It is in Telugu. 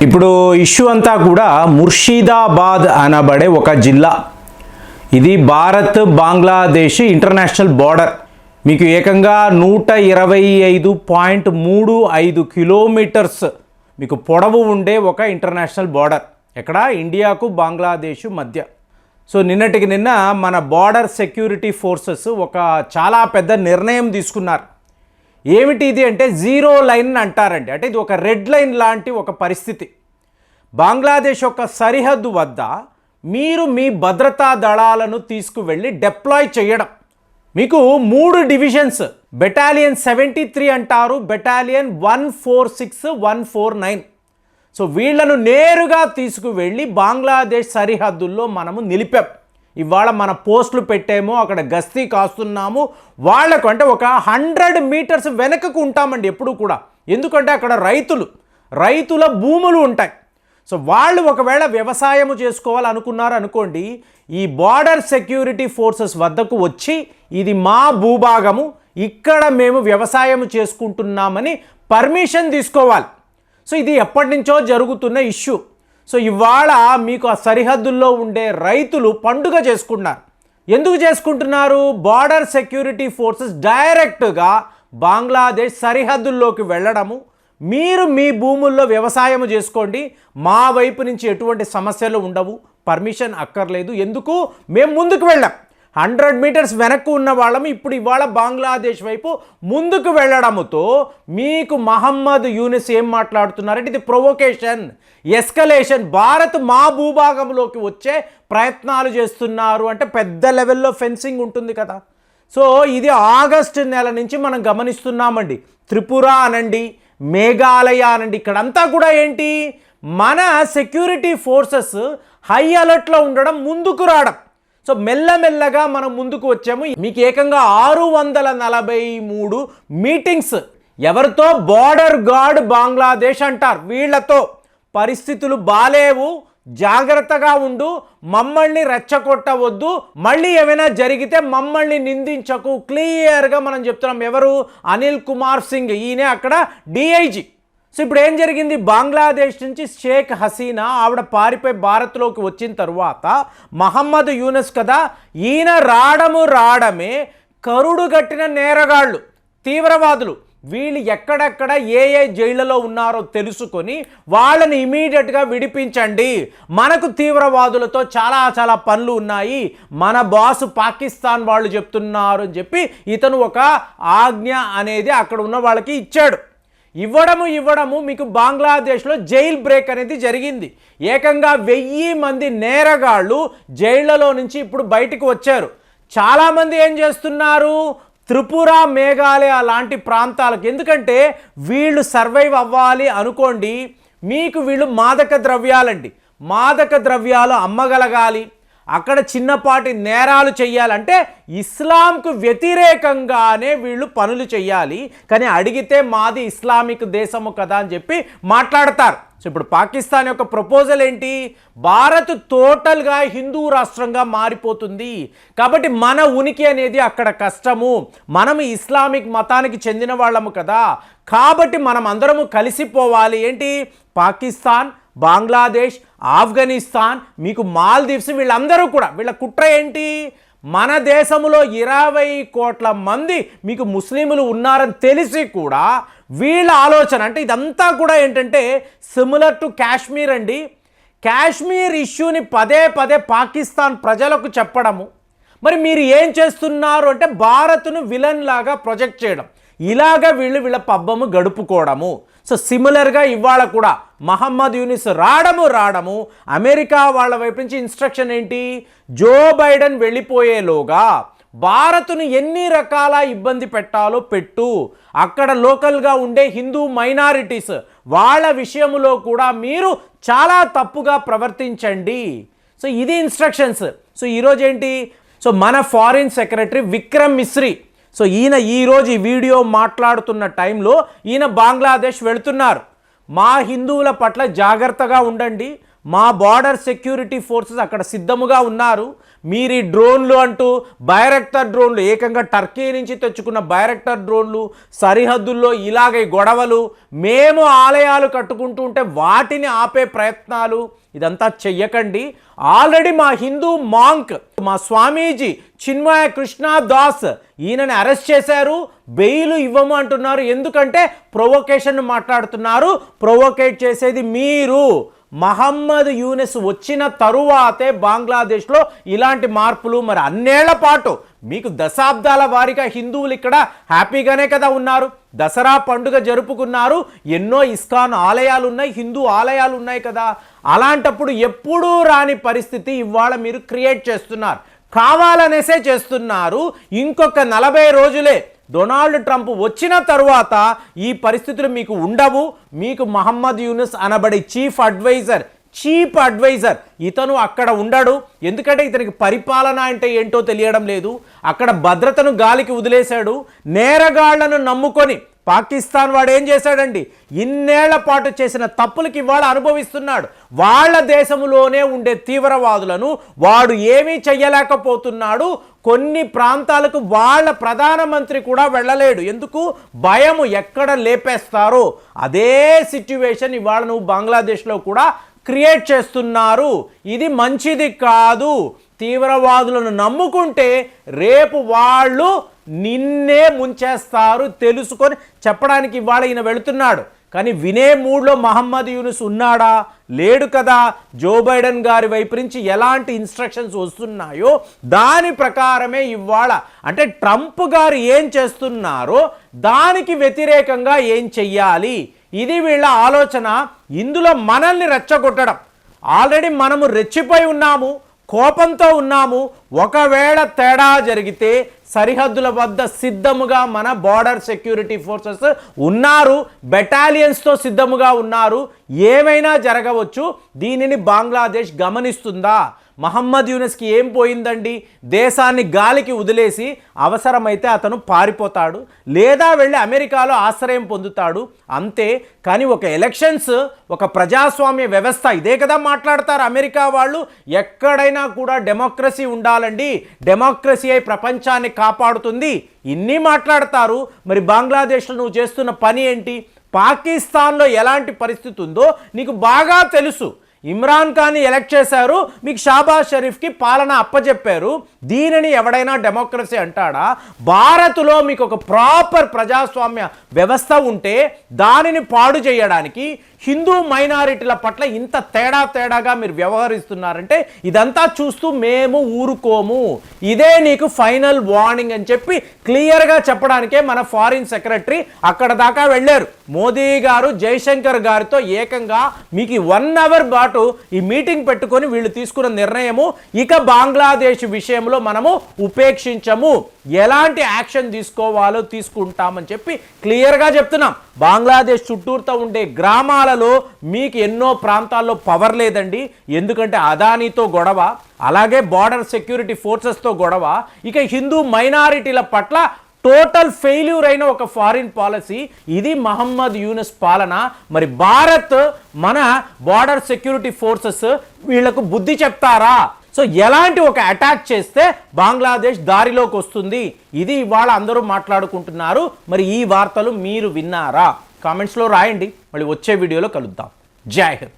ఇప్పుడు ఇష్యూ అంతా కూడా ముర్షిదాబాద్ అనబడే ఒక జిల్లా. ఇది భారత్ బంగ్లాదేశ్ ఇంటర్నేషనల్ బార్డర్. మీకు ఏకంగా 125.35 కిలోమీటర్స్ మీకు పొడవు ఉండే ఒక ఇంటర్నేషనల్ బార్డర్. ఎక్కడ? ఇండియాకు బంగ్లాదేశ్ మధ్య. సో నిన్నటికి నిన్న మన బార్డర్ సెక్యూరిటీ ఫోర్సెస్ ఒక చాలా పెద్ద నిర్ణయం తీసుకున్నారు. ఏమిటి ఇది అంటే జీరో లైన్ అంటారండి. అంటే ఇది ఒక రెడ్ లైన్ లాంటి ఒక పరిస్థితి. బంగ్లాదేశ్ యొక్క సరిహద్దు వద్ద మీరు మీ భద్రతా దళాలను తీసుకువెళ్ళి డిప్లాయ్ చేయడం. మీకు 3 డివిజన్స్, బెటాలియన్ 73 అంటారు, బెటాలియన్ 146, 149. సో వీళ్లను నేరుగా తీసుకువెళ్ళి బంగ్లాదేశ్ సరిహద్దుల్లో మనము నిలిపాం. ఇవాళ మన పోస్టులు పెట్టాము, అక్కడ గస్తీ కాస్తున్నాము. వాళ్లకు అంటే ఒక 100 మీటర్స్ వెనకకు ఉంటామండి ఎప్పుడు కూడా. ఎందుకంటే అక్కడ రైతుల భూములు ఉంటాయి. సో వాళ్ళు ఒకవేళ వ్యవసాయము చేసుకోవాలనుకున్నారు అనుకోండి, ఈ బార్డర్ సెక్యూరిటీ ఫోర్సెస్ వద్దకు వచ్చి ఇది మా భూభాగము, ఇక్కడ మేము వ్యవసాయం చేసుకుంటున్నామని పర్మిషన్ తీసుకోవాలి. సో ఇది ఎప్పటి నుంచో జరుగుతున్న ఇష్యూ. సో ఇవాళ మీకు ఆ సరిహద్దుల్లో ఉండే రైతులు పండుగ చేసుకుంటున్నారు. ఎందుకు చేసుకుంటున్నారు? బార్డర్ సెక్యూరిటీ ఫోర్సెస్ డైరెక్ట్గా బంగ్లాదేశ్ సరిహద్దుల్లోకి వెళ్ళడము, మీరు మీ భూముల్లో వ్యవసాయం చేసుకోండి, మా వైపు నుంచి ఎటువంటి సమస్యలు ఉండవు, పర్మిషన్ అక్కర్లేదు. ఎందుకు? మేము ముందుకు వెళ్ళాం. 100 మీటర్స్ వెనక్కు ఉన్న వాళ్ళము ఇప్పుడు ఇవాళ బంగ్లాదేశ్ వైపు ముందుకు వెళ్ళడముతో మీకు మహమ్మద్ యూనిస్ ఏం మాట్లాడుతున్నారంటే ఇది ప్రొవోకేషన్, ఎస్కలేషన్, భారత్ మా భూభాగంలోకి వచ్చే ప్రయత్నాలు చేస్తున్నారు అంటే పెద్ద లెవెల్లో ఫెన్సింగ్ ఉంటుంది కదా. సో ఇది ఆగస్టు నెల నుంచి మనం గమనిస్తున్నామండి. త్రిపుర అనండి, మేఘాలయ అనండి, ఇక్కడంతా కూడా ఏంటి, మన సెక్యూరిటీ ఫోర్సెస్ హై అలర్ట్లో ఉండడం, ముందుకు రావడం. సో మెల్లమెల్లగా మనం ముందుకు వచ్చాము. మీకు ఏకంగా 643 మీటింగ్స్. ఎవరితో? బార్డర్ గార్డ్ బంగ్లాదేశ్ అంటారు. వీళ్లతో పరిస్థితులు బాలేవు, జాగ్రత్తగా ఉండు, మమ్మల్ని రెచ్చగొట్టవద్దు, మళ్ళీ ఏమైనా జరిగితే మమ్మల్ని నిందించకు, క్లియర్గా మనం చెప్తున్నాం. ఎవరు? అనిల్ కుమార్ సింగ్, ఈయనే అక్కడ డిఐజీ. సో ఇప్పుడు ఏం జరిగింది? బంగ్లాదేశ్ నుంచి షేక్ హసీనా ఆవిడ పారిపోయి భారత్లోకి వచ్చిన తర్వాత మహమ్మద్ యూనస్ కదా, ఈయన రావడమే కరుడు గట్టిన నేరగాళ్ళు, తీవ్రవాదులు. వీళ్ళు ఎక్కడెక్కడ ఏ జైళ్ళలో ఉన్నారో తెలుసుకొని వాళ్ళని ఇమీడియట్గా విడిపించండి, మనకు తీవ్రవాదులతో చాలా పనులు ఉన్నాయి, మన బాసు పాకిస్తాన్ వాళ్ళు చెప్తున్నారు అని చెప్పి ఇతను ఒక ఆజ్ఞ అనేది అక్కడ ఉన్న వాళ్ళకి ఇచ్చాడు. ఇవ్వడము మీకు బంగ్లాదేశ్లో జైల్ బ్రేక్ అనేది జరిగింది. ఏకంగా 1000 మంది నేరగాళ్ళు జైళ్లలో నుంచి ఇప్పుడు బయటకు వచ్చారు. చాలామంది ఏం చేస్తున్నారు? త్రిపుర, మేఘాలయ లాంటి ప్రాంతాలకు. ఎందుకంటే వీళ్ళు సర్వైవ్ అవ్వాలి అనుకోండి, మీకు వీళ్ళు మాదక ద్రవ్యాలు అమ్మగలగాలి, అక్కడ చిన్నపాటి నేరాలు చెయ్యాలంటే ఇస్లాంకు వ్యతిరేకంగానే వీళ్ళు పనులు చెయ్యాలి. కానీ అడిగితే మాది ఇస్లామిక్ దేశము కదా అని చెప్పి మాట్లాడతారు. సో ఇప్పుడు పాకిస్తాన్ యొక్క ప్రపోజల్ ఏంటి? భారత్ టోటల్గా హిందూ రాష్ట్రంగా మారిపోతుంది కాబట్టి మన ఉనికి అనేది అక్కడ కష్టము, మనం ఇస్లామిక్ మతానికి చెందిన వాళ్ళము కదా, కాబట్టి మనం అందరము కలిసిపోవాలి. ఏంటి? పాకిస్తాన్, బంగ్లాదేశ్, ఆఫ్ఘనిస్తాన్, మీకు మాల్దీవ్స్, వీళ్ళందరూ కూడా వీళ్ళ కుట్ర ఏంటి? మన దేశంలో 20 కోట్ల మంది మీకు ముస్లింలు ఉన్నారని తెలిసి కూడా వీళ్ళ ఆలోచన అంటే ఇదంతా కూడా ఏంటంటే సిమిలర్ టు కాశ్మీర్ అండి. కాశ్మీర్ ఇష్యూని పదే పాకిస్తాన్ ప్రజలకు చెప్పడము. మరి మీరు ఏం చేస్తున్నారు అంటే భారత్ను విలన్ లాగా ప్రొజెక్ట్ చేయడం, ఇలాగా వీళ్ళ పబ్బము గడుపుకోవడము. సో సిమిలర్గా ఇవాళ కూడా మహమ్మద్ యూనిస్ రావడము అమెరికా వాళ్ళ వైపు నుంచి ఇన్స్ట్రక్షన్ ఏంటి? జో బైడెన్ వెళ్ళిపోయేలోగా భారత్ను ఎన్ని రకాల ఇబ్బంది పెట్టాలో పెట్టు, అక్కడ లోకల్గా ఉండే హిందూ మైనారిటీస్ వాళ్ళ విషయంలో కూడా మీరు చాలా తప్పుగా ప్రవర్తించండి. సో ఇది ఇన్స్ట్రక్షన్స్. సో ఈరోజు ఏంటి? సో మన foreign secretary Vikram Misri, so ఈయన ఈరోజు ఈ వీడియో మాట్లాడుతున్న టైంలో ఈయన బంగ్లాదేశ్ వెళుతున్నారు. మా హిందువుల పట్ల జాగ్రత్తగా ఉండండి, మా బార్డర్ సెక్యూరిటీ ఫోర్సెస్ అక్కడ సిద్ధముగా ఉన్నారు. మీరు ఈ డ్రోన్లు అంటూ బైరక్టర్ డ్రోన్లు, ఏకంగా టర్కీ నుంచి తెచ్చుకున్న బైరక్టర్ డ్రోన్లు, సరిహద్దుల్లో ఇలాగే గొడవలు, మేము ఆలయాలు కట్టుకుంటూ ఉంటే వాటిని ఆపే ప్రయత్నాలు, ఇదంతా చెయ్యకండి. ఆల్రెడీ మా హిందూ మాంక్, మా స్వామీజీ చిన్మయ కృష్ణ దాస్, ఈయనని అరెస్ట్ చేశారు. బెయిల్ ఇవ్వము అంటున్నారు. ఎందుకంటే ప్రొవోకేషన్ మాట్లాడుతున్నారు. ప్రొవోకేట్ చేసేది మీరు. మహమ్మద్ యూనిస్ వచ్చిన తరువాతే బంగ్లాదేశ్లో ఇలాంటి మార్పులు. మరి అన్నేళ్ల పాటు మీకు దశాబ్దాల వారీగా హిందువులు ఇక్కడ హ్యాపీగానే కదా ఉన్నారు. దసరా పండుగ జరుపుకున్నారు. ఎన్నో ఇస్కాన్ ఆలయాలు ఉన్నాయి, హిందూ ఆలయాలు ఉన్నాయి కదా. అలాంటప్పుడు ఎప్పుడూ రాని పరిస్థితి ఇవాళ మీరు క్రియేట్ చేస్తున్నారు. కావాలనేసే చేస్తున్నారు. ఇంకొక 40 రోజులే డొనాల్డ్ ట్రంప్ వచ్చిన తరువాత ఈ పరిస్థితులు మీకు ఉండవు. మీకు మహమ్మద్ యూనిస్ అనబడి చీఫ్ అడ్వైజర్ ఇతను అక్కడ ఉండడు. ఎందుకంటే ఇతనికి పరిపాలన అంటే ఏంటో తెలియడం లేదు. అక్కడ భద్రతను గాలికి వదిలేశాడు. నేరగాళ్లను నమ్ముకొని పాకిస్తాన్ వాడు ఏం చేశాడండి, ఇన్నేళ్ల పాటు చేసిన తప్పులకి ఇవాళ అనుభవిస్తున్నాడు. వాళ్ళ దేశంలోనే ఉండే తీవ్రవాదులను వాడు ఏమీ చెయ్యలేకపోతున్నాడు. కొన్ని ప్రాంతాలకు వాళ్ళ ప్రధానమంత్రి కూడా వెళ్ళలేడు. ఎందుకు? భయము, ఎక్కడ లేపేస్తారో. అదే సిచ్యువేషన్ ఇవాళ నువ్వు బంగ్లాదేశ్లో కూడా క్రియేట్ చేస్తున్నారు. ఇది మంచిది కాదు. తీవ్రవాదులను నమ్ముకుంటే రేపు వాళ్ళు నిన్నే ముంచేస్తారు తెలుసుకొని చెప్పడానికి ఇవాళ ఈయన వెళుతున్నాడు. కానీ వినే మూడ్లో మహమ్మద్ యూనిస్ ఉన్నాడా? లేడు కదా. జో బైడెన్ గారి వైపు నుంచి ఎలాంటి ఇన్స్ట్రక్షన్స్ వస్తున్నాయో దాని ప్రకారమే ఇవాళ, అంటే ట్రంప్ గారు ఏం చేస్తున్నారో దానికి వ్యతిరేకంగా ఏం చెయ్యాలి, ఇది వీళ్ళ ఆలోచన. ఇందులో మనల్ని రెచ్చగొట్టడం. ఆల్రెడీ మనము రెచ్చిపోయి ఉన్నాము, కోపంతో ఉన్నాము. ఒకవేళ తేడా జరిగితే సరిహద్దుల వద్ద సిద్ధముగా మన బార్డర్ సెక్యూరిటీ ఫోర్సెస్ ఉన్నారు, బెటాలియన్స్తో సిద్ధముగా ఉన్నారు. ఏమైనా జరగవచ్చు. దీనిని బంగ్లాదేశ్ గమనిస్తుందా? మహమ్మద్ యూనిస్కి ఏం పోయిందండి? దేశాన్ని గాలికి వదిలేసి అవసరమైతే అతను పారిపోతాడు, లేదా వెళ్ళి అమెరికాలో ఆశ్రయం పొందుతాడు, అంతే. కానీ ఒక ఎలక్షన్స్, ఒక ప్రజాస్వామ్య వ్యవస్థ, ఇదే కదా మాట్లాడతారు అమెరికా వాళ్ళు. ఎక్కడైనా కూడా డెమోక్రసీ ఉండాలండి, డెమోక్రసీ అయి ప్రపంచాన్ని కాపాడుతుంది, ఇన్ని మాట్లాడతారు. మరి బంగ్లాదేశ్లో నువ్వు చేస్తున్న పని ఏంటి? పాకిస్తాన్లో ఎలాంటి పరిస్థితి ఉందో నీకు బాగా తెలుసు. ఇమ్రాన్ ఖాన్ని ఎలక్ట్ చేశారు, మీకు షాబాజ్ షరీఫ్కి పాలన అప్పచెప్పారు. దీనిని ఎవడైనా డెమోక్రసీ అంటాడా? భారత్లో మీకు ఒక ప్రాపర్ ప్రజాస్వామ్య వ్యవస్థ ఉంటే దానిని పాడు చేయడానికి హిందూ మైనారిటీల పట్ల ఇంత తేడాగా మీరు వ్యవహరిస్తున్నారంటే ఇదంతా చూస్తూ మేము ఊరుకోము. ఇదే నీకు ఫైనల్ వార్నింగ్ అని చెప్పి క్లియర్గా చెప్పడానికే మన ఫారిన్ సెక్రటరీ అక్కడ దాకా వెళ్ళారు. మోదీ గారు జైశంకర్ గారితో ఏకంగా మీకు 1 అవర్ పాటు ఈ మీటింగ్ పెట్టుకొని వీళ్ళు తీసుకున్న నిర్ణయము, ఇక బంగ్లాదేశ్ విషయంలో మనము ఉపేక్షించము, ఎలాంటి యాక్షన్ తీసుకోవాలో తీసుకుంటామని చెప్పి క్లియర్గా చెప్తున్నాం. బంగ్లాదేశ్ చుట్టూరుతో ఉండే గ్రామాలలో మీకు ఎన్నో ప్రాంతాల్లో పవర్ లేదండి. ఎందుకంటే అదానీతో గొడవ, అలాగే బార్డర్ సెక్యూరిటీ ఫోర్సెస్తో గొడవ, ఇక హిందూ మైనారిటీల పట్ల టోటల్ ఫెయిల్యూర్ అయిన ఒక ఫారిన్ పాలసీ. ఇది మహమ్మద్ యూనిస్ పాలన. మరి భారత్, మన బార్డర్ సెక్యూరిటీ ఫోర్సెస్ వీళ్లకు బుద్ధి చెప్తారా? సో ఎలాంటి ఒక అటాక్ చేస్తే బంగ్లాదేశ్ దారిలోకి వస్తుంది, ఇది ఇవాళ అందరూ మాట్లాడుకుంటున్నారు. మరి ఈ వార్తలు మీరు విన్నారా? కామెంట్స్లో రాయండి. మళ్ళీ వచ్చే వీడియోలో కలుద్దాం. జై హింద్.